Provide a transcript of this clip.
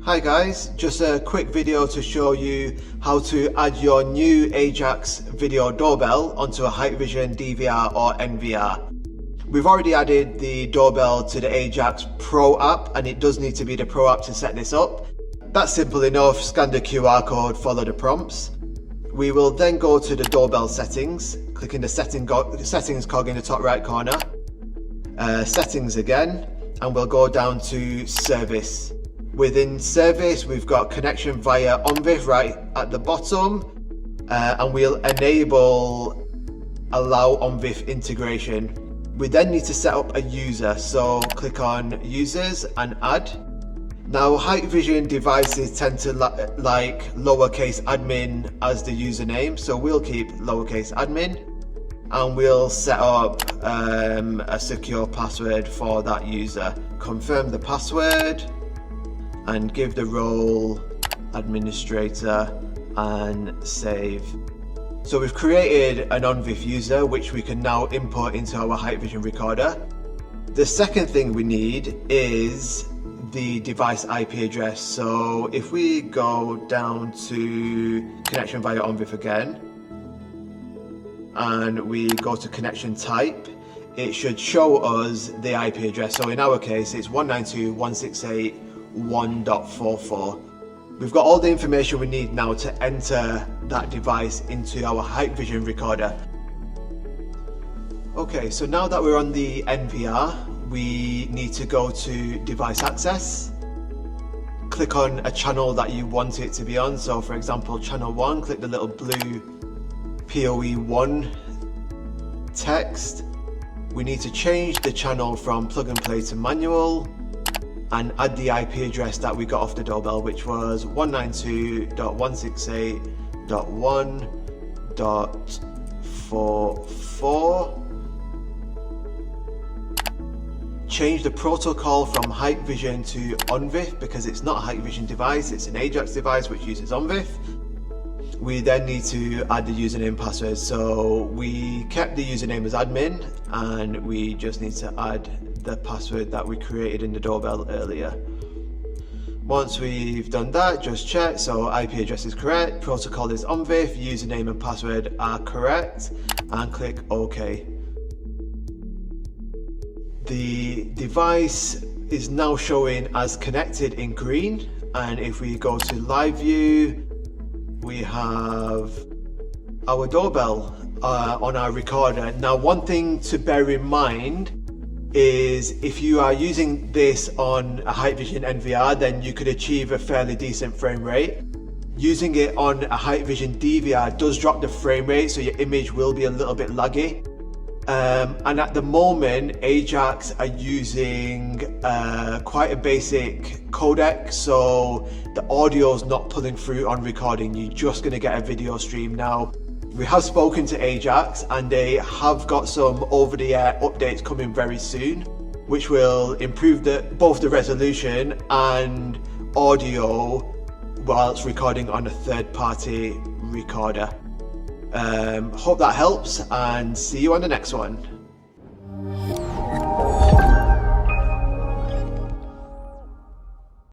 Hi guys, just a quick video to show you how to add your new Ajax video doorbell onto a Hikvision DVR or NVR. We've already added the doorbell to the Ajax Pro app, and it does need to be the Pro app to set this up. That's simple enough. Scan the QR code, follow the prompts. We will then go to the doorbell settings, clicking the settings cog in the top right corner, settings again, and we'll go down to service. Within service, we've got connection via ONVIF right at the bottom, and we'll allow ONVIF integration. We then need to set up a user, so click on users and add. Now, Hikvision devices tend to like lowercase admin as the username, so we'll keep lowercase admin, and we'll set up a secure password for that user. Confirm the password and give the role administrator and save. So we've created an ONVIF user which we can now import into our Hikvision recorder. The second thing we need is the device IP address. So if we go down to connection via ONVIF again, and we go to connection type, it should show us the IP address. So in our case, it's 192.168.1.44. We've got all the information we need now to enter that device into our Hikvision recorder. Okay, so now that we're on the NVR, we need to go to device access. Click on a channel that you want it to be on. So for example, channel 1, click the little blue PoE1 text. We need to change the channel from plug and play to manual, and add the IP address that we got off the doorbell, which was 192.168.1.44. Change the protocol from Hikvision to ONVIF because it's not a Hikvision device, it's an Ajax device which uses ONVIF. We then need to add the username and password. So we kept the username as admin, and we just need to add the password that we created in the doorbell earlier. Once we've done that, just check. So IP address is correct, protocol is ONVIF, username and password are correct, and click OK. The device is now showing as connected in green, and if we go to live view, we have our doorbell on our recorder. Now, one thing to bear in mind is if you are using this on a Hikvision NVR, then you could achieve a fairly decent frame rate. Using it on a Hikvision DVR does drop the frame rate, so your image will be a little bit laggy. And at the moment, Ajax are using quite a basic codec, so the audio's not pulling through on recording. You're just going to get a video stream. Now, we have spoken to Ajax, and they have got some over-the-air updates coming very soon, which will improve both the resolution and audio whilst recording on a third-party recorder. Hope that helps, and see you on the next one.